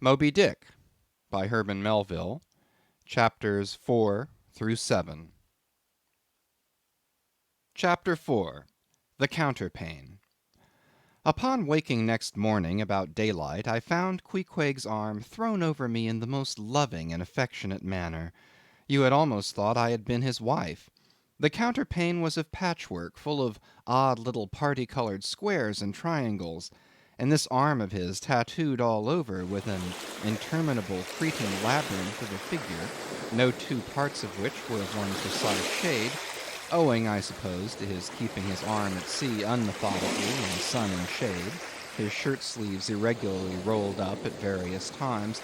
Moby-Dick by Herman Melville, chapters 4 through 7. Chapter 4 The Counterpane. Upon waking next morning about daylight, I found Queequeg's arm thrown over me in the most loving and affectionate manner. You had almost thought I had been his wife. The counterpane was of patchwork, full of odd little party-colored squares and triangles, and this arm of his tattooed all over with an interminable Cretan labyrinth of a figure, no two parts of which were of one precise shade, owing, I suppose, to his keeping his arm at sea unmethodically in sun and shade, his shirt sleeves irregularly rolled up at various times.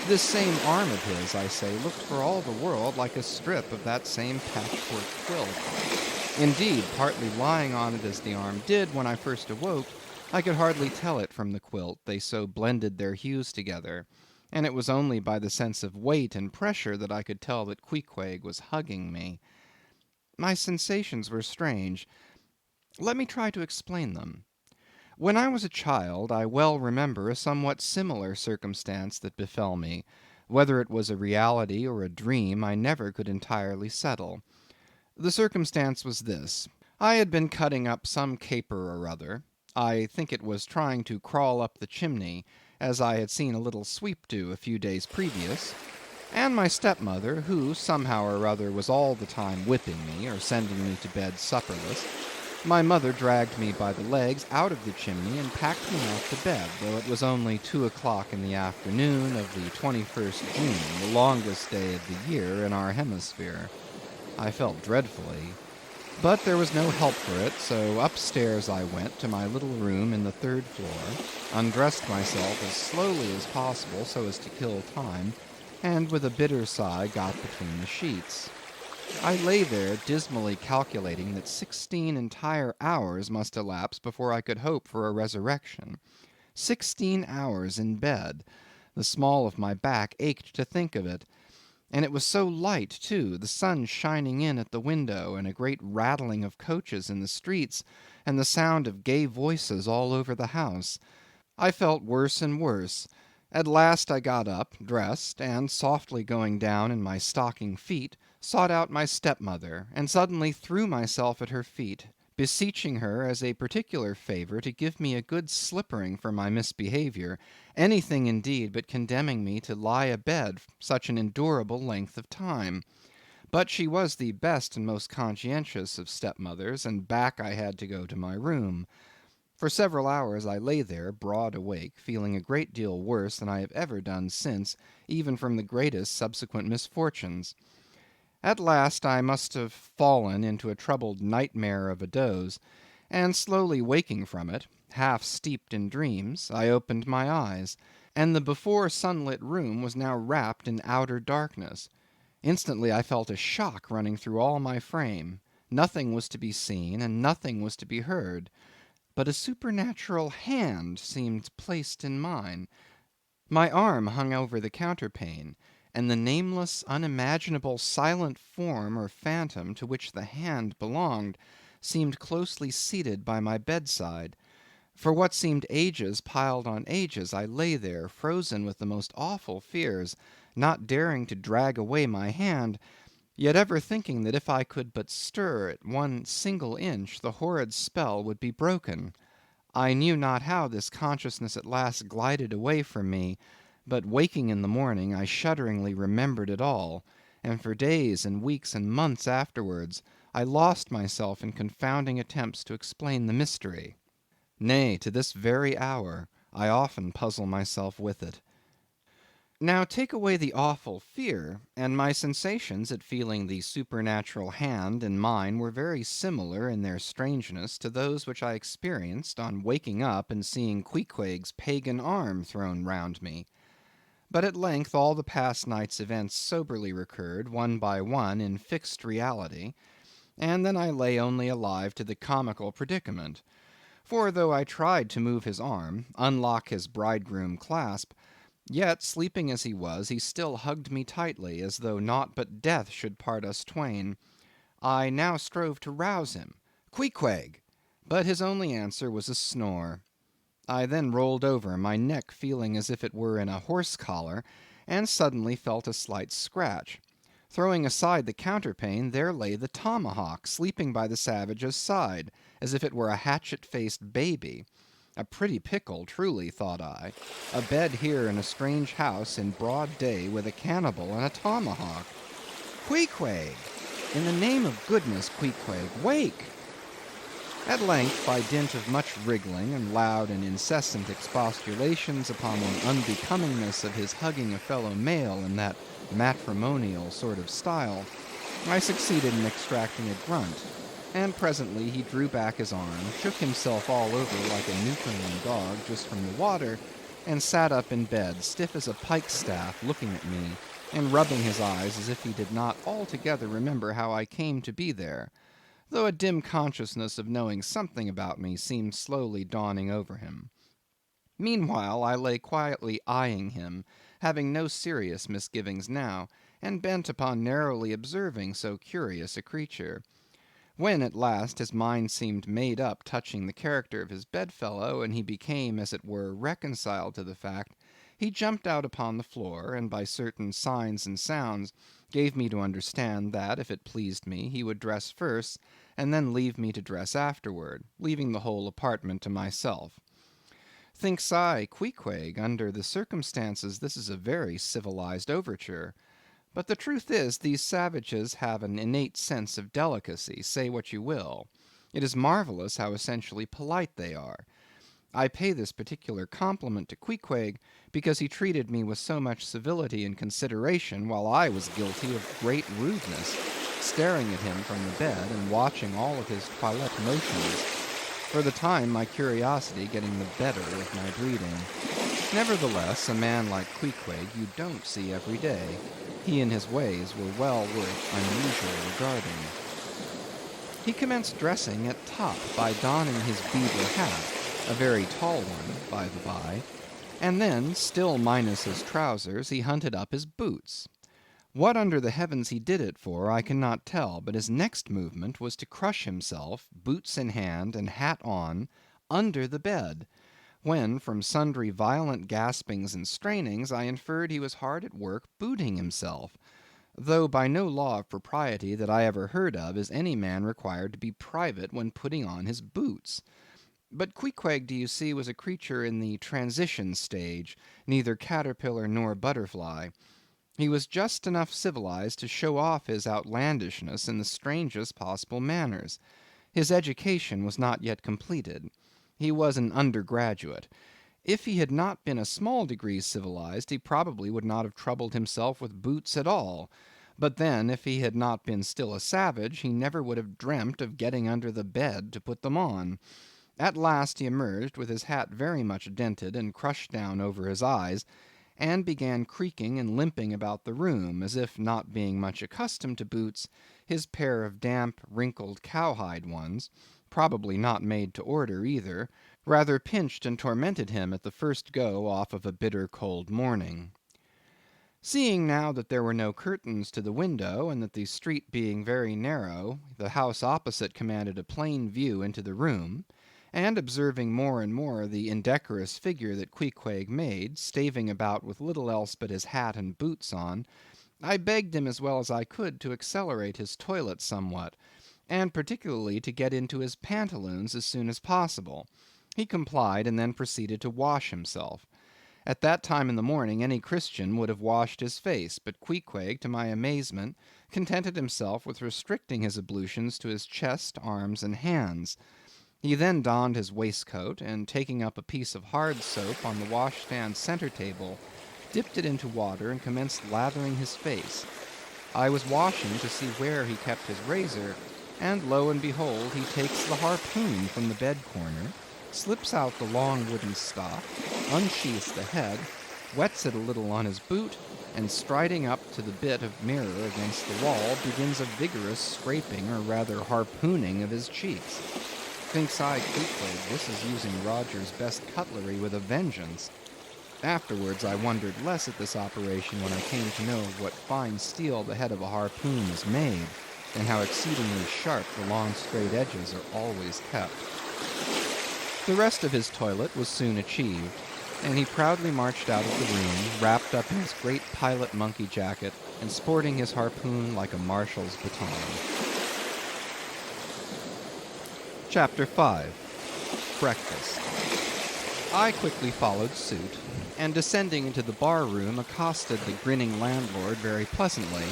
This same arm of his, I say, looked for all the world like a strip of that same patchwork quilt. Indeed, partly lying on it as the arm did when I first awoke, I could hardly tell it from the quilt, they so blended their hues together, and it was only by the sense of weight and pressure that I could tell that Queequeg was hugging me. My sensations were strange. Let me try to explain them. When I was a child, I well remember a somewhat similar circumstance that befell me. Whether it was a reality or a dream, I never could entirely settle. The circumstance was this. I had been cutting up some caper or other. I think it was trying to crawl up the chimney, as I had seen a little sweep do a few days previous, and my stepmother, who somehow or other was all the time whipping me or sending me to bed supperless, my mother dragged me by the legs out of the chimney and packed me off to bed, though it was only 2 o'clock in the afternoon of the 21st June, the longest day of the year in our hemisphere. I felt dreadfully, but there was no help for it, so upstairs I went to my little room in the 3rd floor, undressed myself as slowly as possible so as to kill time, and with a bitter sigh got between the sheets. I lay there dismally calculating that 16 entire hours must elapse before I could hope for a resurrection. 16 hours in bed. The small of my back ached to think of it. And it was so light, too, the sun shining in at the window, and a great rattling of coaches in the streets, and the sound of gay voices all over the house. I felt worse and worse. At last I got up, dressed, and softly going down in my stocking feet, sought out my stepmother, and suddenly threw myself at her feet, beseeching her as a particular favour to give me a good slippering for my misbehaviour, anything indeed but condemning me to lie abed such an endurable length of time. But she was the best and most conscientious of stepmothers, and back I had to go to my room. For several hours I lay there, broad awake, feeling a great deal worse than I have ever done since, even from the greatest subsequent misfortunes. At last I must have fallen into a troubled nightmare of a doze, and slowly waking from it, half steeped in dreams, I opened my eyes, and the before sunlit room was now wrapped in outer darkness. Instantly I felt a shock running through all my frame. Nothing was to be seen, and nothing was to be heard. But a supernatural hand seemed placed in mine. My arm hung over the counterpane, and the nameless, unimaginable, silent form or phantom to which the hand belonged seemed closely seated by my bedside. For what seemed ages piled on ages, I lay there, frozen with the most awful fears, not daring to drag away my hand, yet ever thinking that if I could but stir it 1 single inch, the horrid spell would be broken. I knew not how this consciousness at last glided away from me, but waking in the morning, I shudderingly remembered it all, and for days and weeks and months afterwards, I lost myself in confounding attempts to explain the mystery. Nay, to this very hour, I often puzzle myself with it. Now take away the awful fear, and my sensations at feeling the supernatural hand in mine were very similar in their strangeness to those which I experienced on waking up and seeing Queequeg's pagan arm thrown round me. But at length all the past night's events soberly recurred, one by one, in fixed reality, and then I lay only alive to the comical predicament. For though I tried to move his arm, unlock his bridegroom clasp, yet, sleeping as he was, he still hugged me tightly, as though naught but death should part us twain. I now strove to rouse him. Queequeg! But his only answer was a snore. I then rolled over, my neck feeling as if it were in a horse collar, and suddenly felt a slight scratch. Throwing aside the counterpane, there lay the tomahawk, sleeping by the savage's side, as if it were a hatchet-faced baby. A pretty pickle, truly, thought I. A bed here in a strange house in broad day with a cannibal and a tomahawk. Queequeg! In the name of goodness, Queequeg, wake! At length, by dint of much wriggling and loud and incessant expostulations upon the unbecomingness of his hugging a fellow male in that matrimonial sort of style, I succeeded in extracting a grunt, and presently he drew back his arm, shook himself all over like a Newfoundland dog just from the water, and sat up in bed, stiff as a pikestaff, looking at me, and rubbing his eyes as if he did not altogether remember how I came to be there, though a dim consciousness of knowing something about me seemed slowly dawning over him. Meanwhile I lay quietly eyeing him, having no serious misgivings now, and bent upon narrowly observing so curious a creature. When at last his mind seemed made up touching the character of his bedfellow, and he became, as it were, reconciled to the fact, he jumped out upon the floor, and by certain signs and sounds gave me to understand that, if it pleased me, he would dress first, and then leave me to dress afterward, leaving the whole apartment to myself. Thinks I, Queequeg, under the circumstances this is a very civilized overture. But the truth is, these savages have an innate sense of delicacy, say what you will. It is marvelous how essentially polite they are. I pay this particular compliment to Queequeg because he treated me with so much civility and consideration while I was guilty of great rudeness, staring at him from the bed and watching all of his toilette motions, for the time my curiosity getting the better of my breeding. Nevertheless, a man like Queequeg you don't see every day. He and his ways were well worth unusual regarding. He commenced dressing at top by donning his beaver hat, a very tall one, by the by, and then, still minus his trousers, he hunted up his boots. What under the heavens he did it for, I cannot tell, but his next movement was to crush himself, boots in hand and hat on, under the bed, when, from sundry violent gaspings and strainings, I inferred he was hard at work booting himself, though by no law of propriety that I ever heard of is any man required to be private when putting on his boots. But Queequeg, do you see, was a creature in the transition stage, neither caterpillar nor butterfly. He was just enough civilized to show off his outlandishness in the strangest possible manners. His education was not yet completed. He was an undergraduate. If he had not been a small degree civilized, he probably would not have troubled himself with boots at all. But then, if he had not been still a savage, he never would have dreamt of getting under the bed to put them on. At last he emerged with his hat very much dented and crushed down over his eyes, and began creaking and limping about the room, as if, not being much accustomed to boots, his pair of damp, wrinkled, cowhide ones, probably not made to order either, rather pinched and tormented him at the first go off of a bitter cold morning. Seeing now that there were no curtains to the window, and that the street being very narrow, the house opposite commanded a plain view into the room, and observing more and more the indecorous figure that Queequeg made, staving about with little else but his hat and boots on, I begged him as well as I could to accelerate his toilet somewhat, and particularly to get into his pantaloons as soon as possible. He complied, and then proceeded to wash himself. At that time in the morning any Christian would have washed his face, but Queequeg, to my amazement, contented himself with restricting his ablutions to his chest, arms, and hands. He then donned his waistcoat, and taking up a piece of hard soap on the washstand centre table, dipped it into water and commenced lathering his face. I was washing to see where he kept his razor, and lo and behold he takes the harpoon from the bed corner, slips out the long wooden stock, unsheaths the head, wets it a little on his boot, and striding up to the bit of mirror against the wall, begins a vigorous scraping, or rather harpooning, of his cheeks. Thinks I, Queequeg, this is using Roger's best cutlery with a vengeance. Afterwards I wondered less at this operation when I came to know of what fine steel the head of a harpoon is made, and how exceedingly sharp the long straight edges are always kept. The rest of his toilet was soon achieved, and he proudly marched out of the room, wrapped up in his great pilot monkey jacket and sporting his harpoon like a marshal's baton. Chapter 5. Breakfast. I quickly followed suit, and descending into the bar room accosted the grinning landlord very pleasantly.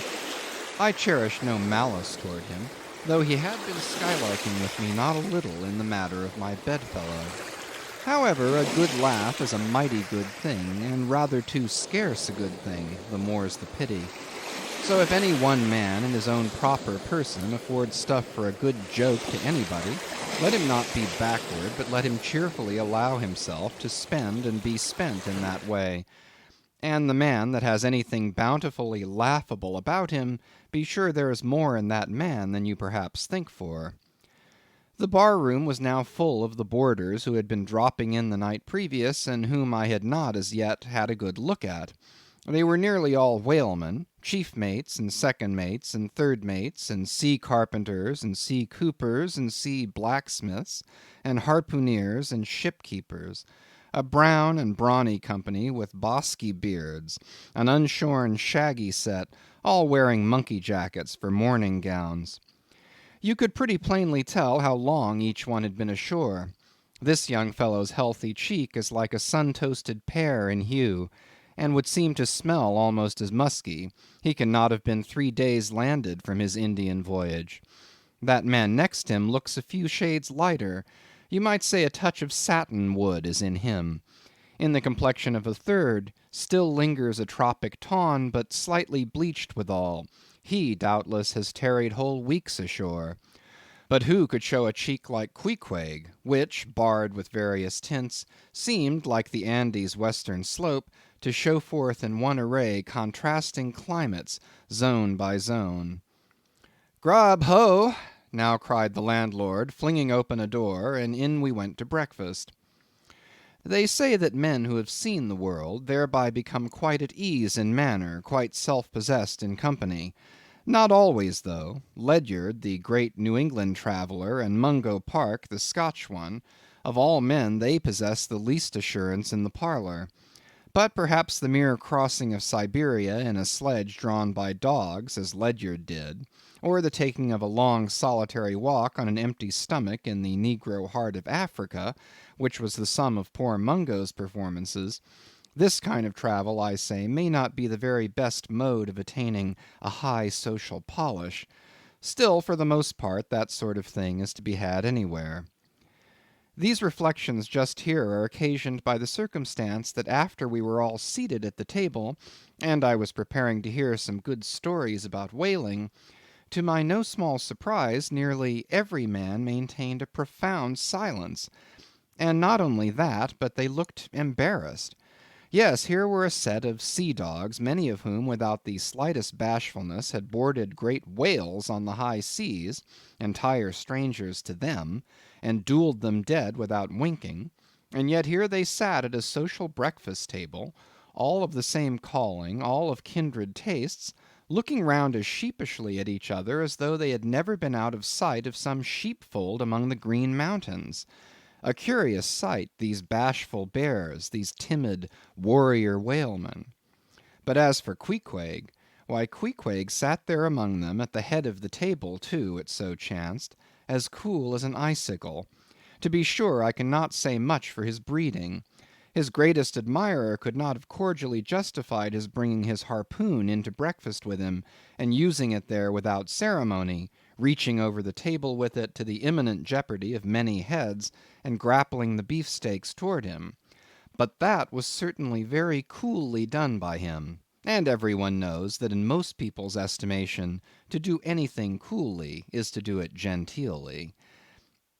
I cherished no malice toward him, though he had been skylarking with me not a little in the matter of my bedfellow. However, a good laugh is a mighty good thing, and rather too scarce a good thing, the more's the pity. So if any one man in his own proper person affords stuff for a good joke to anybody, let him not be backward, but let him cheerfully allow himself to spend and be spent in that way. And the man that has anything bountifully laughable about him, be sure there is more in that man than you perhaps think for. The bar-room was now full of the boarders who had been dropping in the night previous, and whom I had not as yet had a good look at. They were nearly all whalemen, chief mates, and second mates, and third mates, and sea carpenters, and sea coopers, and sea blacksmiths, and harpooneers, and shipkeepers. A brown and brawny company with bosky beards, an unshorn shaggy set, all wearing monkey jackets for morning gowns. You could pretty plainly tell how long each one had been ashore. This young fellow's healthy cheek is like a sun-toasted pear in hue, and would seem to smell almost as musky. He can not have been 3 days landed from his Indian voyage. That man next him looks a few shades lighter. You might say a touch of satin wood is in him. In the complexion of a third still lingers a tropic tawn, but slightly bleached withal. He, doubtless, has tarried whole weeks ashore. But who could show a cheek like Queequeg, which, barred with various tints, seemed, like the Andes' western slope, to show forth in one array contrasting climates, zone by zone. "Grub, ho!" now cried the landlord, flinging open a door, and in we went to breakfast. They say that men who have seen the world thereby become quite at ease in manner, quite self-possessed in company. Not always, though. Ledyard, the great New England traveller, and Mungo Park, the Scotch one, of all men they possess the least assurance in the parlour. But perhaps the mere crossing of Siberia in a sledge drawn by dogs, as Ledyard did, or the taking of a long solitary walk on an empty stomach in the negro heart of Africa, which was the sum of poor Mungo's performances, this kind of travel, I say, may not be the very best mode of attaining a high social polish. Still, for the most part, that sort of thing is to be had anywhere. These reflections just here are occasioned by the circumstance that after we were all seated at the table, and I was preparing to hear some good stories about whaling, to my no small surprise, nearly every man maintained a profound silence. And not only that, but they looked embarrassed. Yes, here were a set of sea dogs, many of whom, without the slightest bashfulness, had boarded great whales on the high seas, entire strangers to them, and duelled them dead without winking, and yet here they sat at a social breakfast table, all of the same calling, all of kindred tastes, looking round as sheepishly at each other as though they had never been out of sight of some sheepfold among the Green Mountains. A curious sight, these bashful bears, these timid warrior whalemen. But as for Queequeg, why Queequeg sat there among them, at the head of the table too, it so chanced, as cool as an icicle. To be sure, I cannot say much for his breeding. His greatest admirer could not have cordially justified his bringing his harpoon into breakfast with him, and using it there without ceremony, reaching over the table with it to the imminent jeopardy of many heads, and grappling the beefsteaks toward him. But that was certainly very coolly done by him, and every one knows that in most people's estimation, to do anything coolly is to do it genteelly.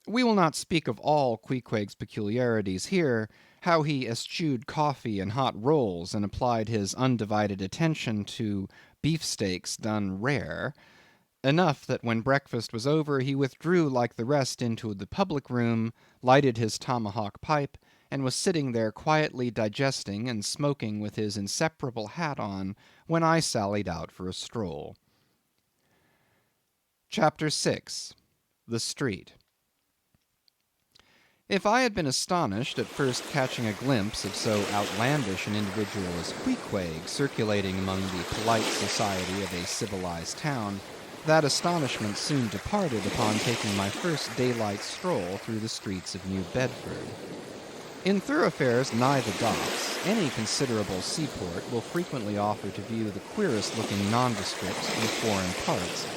We will not speak of all Queequeg's peculiarities here, how he eschewed coffee and hot rolls, and applied his undivided attention to beefsteaks done rare. Enough that when breakfast was over he withdrew like the rest into the public room, lighted his tomahawk pipe, and was sitting there quietly digesting and smoking with his inseparable hat on, when I sallied out for a stroll. Chapter 6. The Street. If I had been astonished at first catching a glimpse of so outlandish an individual as Queequeg circulating among the polite society of a civilized town, that astonishment soon departed upon taking my first daylight stroll through the streets of New Bedford. In thoroughfares nigh the docks, any considerable seaport will frequently offer to view the queerest looking nondescripts from foreign parts.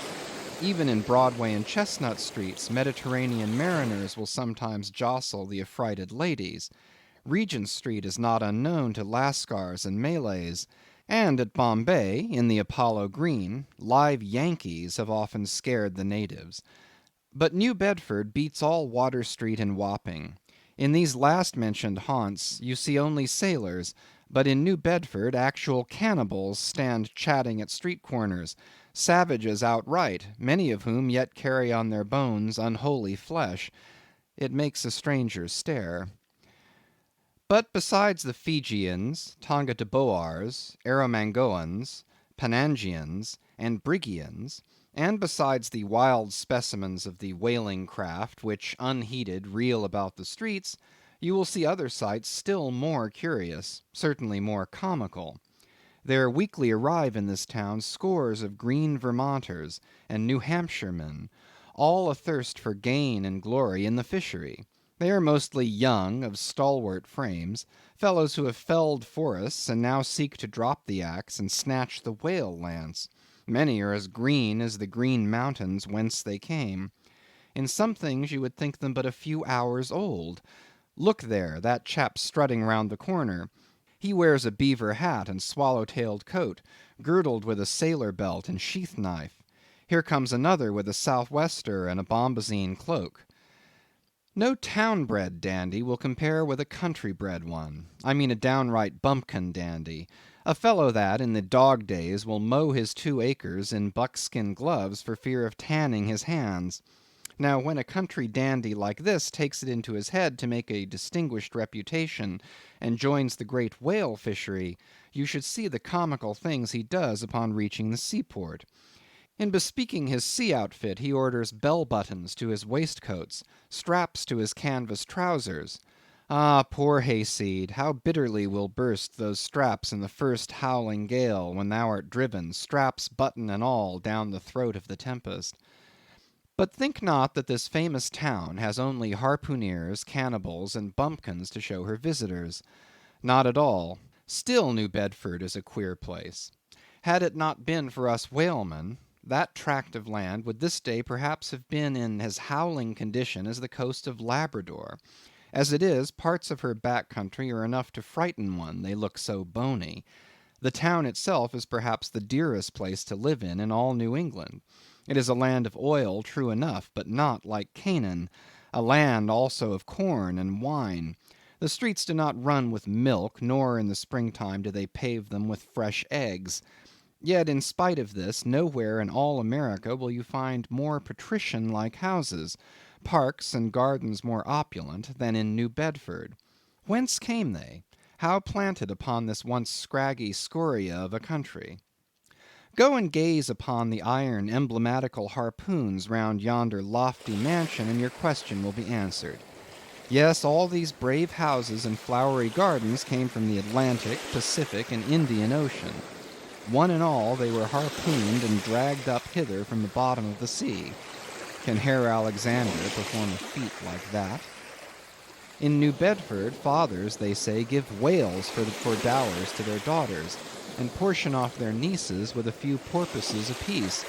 Even in Broadway and Chestnut streets, Mediterranean mariners will sometimes jostle the affrighted ladies. Regent Street is not unknown to Lascars and Malays, and at Bombay, in the Apollo Green, live Yankees have often scared the natives. But New Bedford beats all Water Street and Wapping. In these last mentioned haunts you see only sailors, but in New Bedford actual cannibals stand chatting at street corners, savages outright, many of whom yet carry on their bones unholy flesh. It makes a stranger stare. But besides the Fijians, Tonga-Tabouars, Arromangoans, Panangians, and Brigians, and besides the wild specimens of the whaling craft which unheeded reel about the streets, you will see other sights still more curious, certainly more comical. There weekly arrive in this town scores of green Vermonters and New Hampshiremen, all athirst for gain and glory in the fishery. They are mostly young, of stalwart frames, fellows who have felled forests and now seek to drop the axe and snatch the whale lance. Many are as green as the green mountains whence they came. In some things you would think them but a few hours old. Look there, that chap strutting round the corner. He wears a beaver hat and swallow-tailed coat, girdled with a sailor belt and sheath knife. Here comes another with a southwester and a bombazine cloak. No town-bred dandy will compare with a country-bred one. I mean a downright bumpkin dandy. A fellow that, in the dog days, will mow his 2 acres in buckskin gloves for fear of tanning his hands. Now, when a country dandy like this takes it into his head to make a distinguished reputation and joins the great whale fishery, you should see the comical things he does upon reaching the seaport. In bespeaking his sea outfit, he orders bell-buttons to his waistcoats, straps to his canvas trousers. Ah, poor hayseed, how bitterly will burst those straps in the first howling gale, when thou art driven, straps, button, and all, down the throat of the tempest. But think not that this famous town has only harpooneers, cannibals, and bumpkins to show her visitors. Not at all. Still New Bedford is a queer place. Had it not been for us whalemen, that tract of land would this day perhaps have been in as howling condition as the coast of Labrador. As it is, parts of her back country are enough to frighten one, they look so bony. The town itself is perhaps the dearest place to live in all New England. It is a land of oil, true enough, but not like Canaan, a land also of corn and wine. The streets do not run with milk, nor in the springtime do they pave them with fresh eggs. Yet in spite of this, nowhere in all America will you find more patrician-like houses, parks and gardens more opulent, than in New Bedford. Whence came they? How planted upon this once scraggy scoria of a country? Go and gaze upon the iron emblematical harpoons round yonder lofty mansion, and your question will be answered. Yes, all these brave houses and flowery gardens came from the Atlantic, Pacific, and Indian Ocean. One and all they were harpooned and dragged up hither from the bottom of the sea. Can Herr Alexander perform a feat like that? In New Bedford, fathers, they say, give whales for dowers to their daughters, and portion off their nieces with a few porpoises apiece.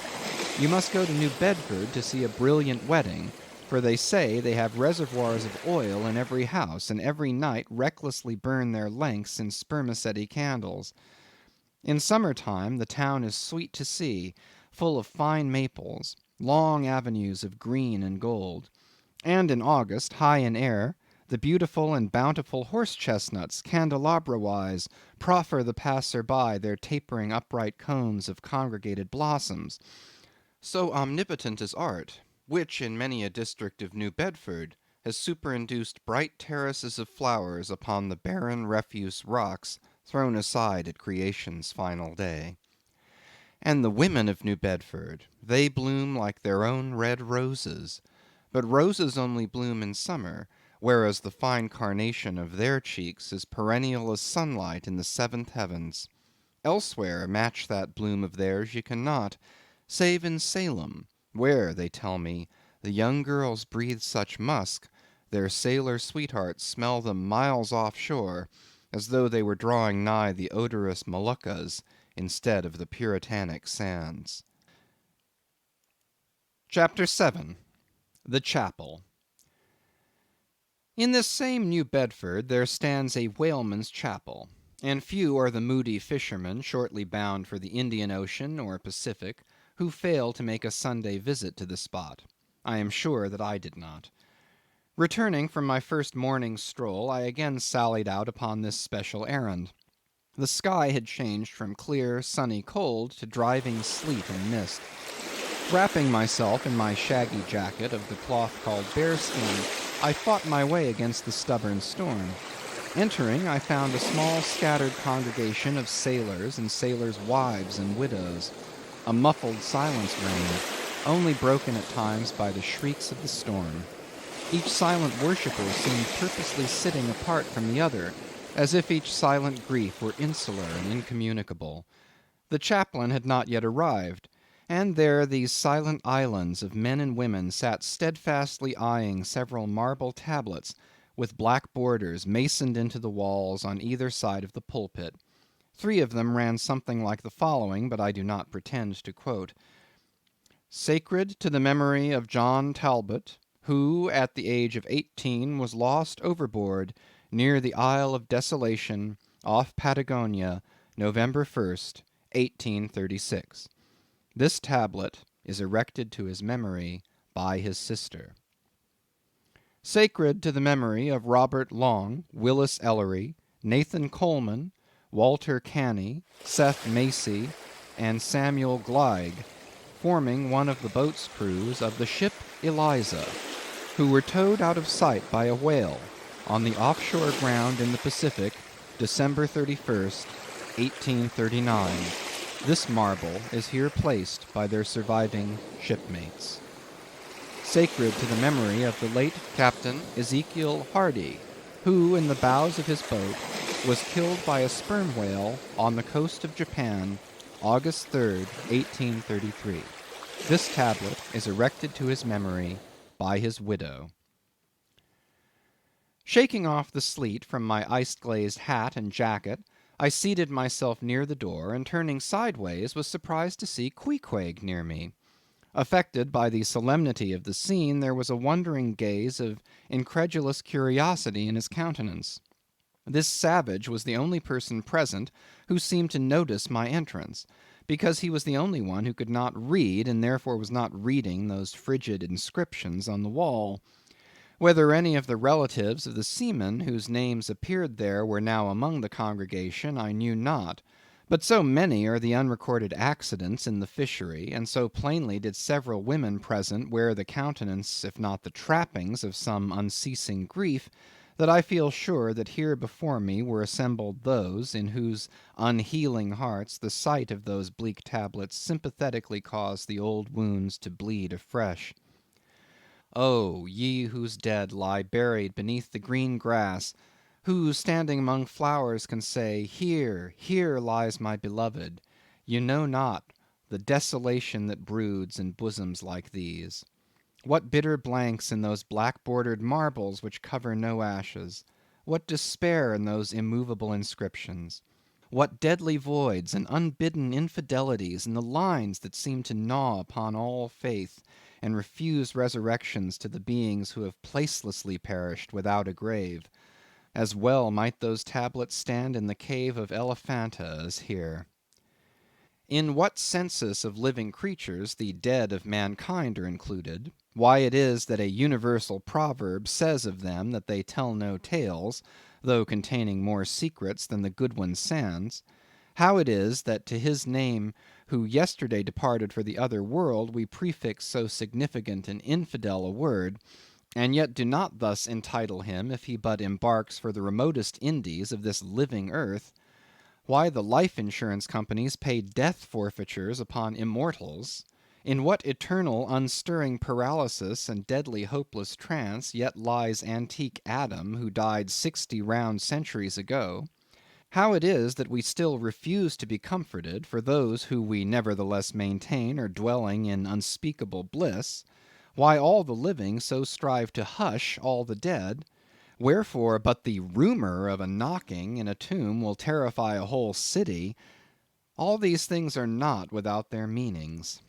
You must go to New Bedford to see a brilliant wedding, for they say they have reservoirs of oil in every house, and every night recklessly burn their lengths in spermaceti candles. In summer-time the town is sweet to see, full of fine maples, long avenues of green and gold. And in August, high in air, the beautiful and bountiful horse-chestnuts, candelabra-wise, proffer the passer-by their tapering upright cones of congregated blossoms. So omnipotent is art, which in many a district of New Bedford has superinduced bright terraces of flowers upon the barren refuse rocks thrown aside at creation's final day. And the women of New Bedford, they bloom like their own red roses. But roses only bloom in summer, whereas the fine carnation of their cheeks is perennial as sunlight in the seventh heavens. Elsewhere match that bloom of theirs ye cannot, save in Salem, where, they tell me, the young girls breathe such musk, their sailor sweethearts smell them miles off shore, as though they were drawing nigh the odorous Moluccas instead of the puritanic sands. Chapter 7. The Chapel. In this same New Bedford there stands a whaleman's chapel, and few are the moody fishermen shortly bound for the Indian Ocean or Pacific who fail to make a Sunday visit to the spot. I am sure that I did not. Returning from my first morning's stroll, I again sallied out upon this special errand. The sky had changed from clear, sunny cold to driving sleet and mist. Wrapping myself in my shaggy jacket of the cloth called bearskin, I fought my way against the stubborn storm. Entering, I found a small scattered congregation of sailors and sailors' wives and widows. A muffled silence reigned, only broken at times by the shrieks of the storm. Each silent worshipper seemed purposely sitting apart from the other, as if each silent grief were insular and incommunicable. The chaplain had not yet arrived, and there these silent islands of men and women sat steadfastly eyeing several marble tablets with black borders masoned into the walls on either side of the pulpit. 3 of them ran something like the following, but I do not pretend to quote. Sacred to the memory of John Talbot, who at the age of 18 was lost overboard near the Isle of Desolation off Patagonia, November 1st, 1836. This tablet is erected to his memory by his sister. Sacred to the memory of Robert Long, Willis Ellery, Nathan Coleman, Walter Canny, Seth Macy, and Samuel Gleig, forming one of the boat's crews of the ship Eliza, who were towed out of sight by a whale on the offshore ground in the Pacific, December 31st, 1839. This marble is here placed by their surviving shipmates. Sacred to the memory of the late Captain Ezekiel Hardy, who, in the bows of his boat, was killed by a sperm whale on the coast of Japan, August 3rd, 1833. This tablet is erected to his memory by his widow. Shaking off the sleet from my ice-glazed hat and jacket, I seated myself near the door, and turning sideways was surprised to see Queequeg near me. Affected by the solemnity of the scene, there was a wondering gaze of incredulous curiosity in his countenance. This savage was the only person present who seemed to notice my entrance, because he was the only one who could not read, and therefore was not reading those frigid inscriptions on the wall. Whether any of the relatives of the seamen whose names appeared there were now among the congregation, I knew not. But so many are the unrecorded accidents in the fishery, and so plainly did several women present wear the countenance, if not the trappings, of some unceasing grief, that I feel sure that here before me were assembled those, in whose unhealing hearts the sight of those bleak tablets sympathetically caused the old wounds to bleed afresh. Oh, ye whose dead lie buried beneath the green grass, who, standing among flowers, can say, Here, here lies my beloved, you know not the desolation that broods in bosoms like these. What bitter blanks in those black-bordered marbles which cover no ashes! What despair in those immovable inscriptions! What deadly voids and unbidden infidelities in the lines that seem to gnaw upon all faith, and refuse resurrections to the beings who have placelessly perished without a grave. As well might those tablets stand in the cave of Elephanta as here. In what census of living creatures the dead of mankind are included, why it is that a universal proverb says of them that they tell no tales, though containing more secrets than the Goodwin Sands, how it is that to his name who yesterday departed for the other world we prefix so significant and infidel a word, and yet do not thus entitle him if he but embarks for the remotest Indies of this living earth, why the life insurance companies pay death forfeitures upon immortals, In what eternal unstirring paralysis and deadly hopeless trance yet lies antique Adam who died 60 round centuries ago? How it is that we still refuse to be comforted for those who we nevertheless maintain are dwelling in unspeakable bliss? Why all the living so strive to hush all the dead? Wherefore but the rumor of a knocking in a tomb will terrify a whole city? All these things are not without their meanings.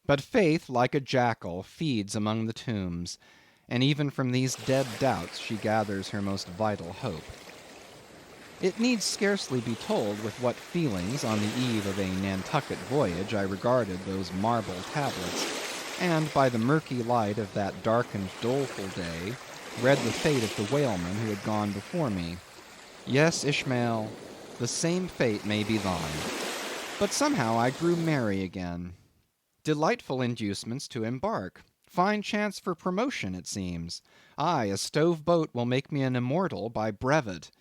But faith, like a jackal, feeds among the tombs, and even from these dead doubts she gathers her most vital hope. It needs scarcely be told with what feelings on the eve of a Nantucket voyage I regarded those marble tablets, and by the murky light of that dark and doleful day read the fate of the whaleman who had gone before me. Yes, Ishmael, the same fate may be thine. But somehow I grew merry again. Delightful inducements to embark. Fine chance for promotion, it seems. Aye, a stove boat will make me an immortal by brevet.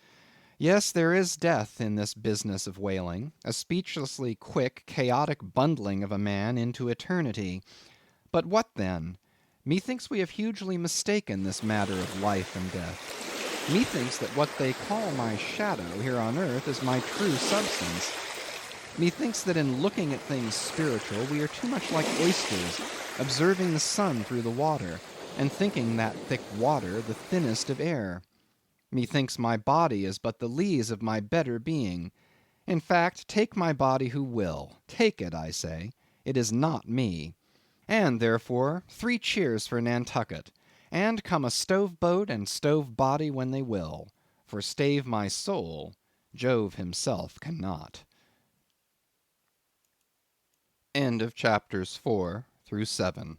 Yes, there is death in this business of whaling, a speechlessly quick, chaotic bundling of a man into eternity. But what then? Methinks we have hugely mistaken this matter of life and death. Methinks that what they call my shadow here on earth is my true substance. Methinks that in looking at things spiritual we are too much like oysters, observing the sun through the water, and thinking that thick water the thinnest of air. Methinks my body is but the lees of my better being. In fact, take my body who will. Take it, I say. It is not me. And therefore, 3 cheers for Nantucket, and come a stove boat and stove body when they will, for stave my soul, Jove himself cannot. End of chapters 4 through 7.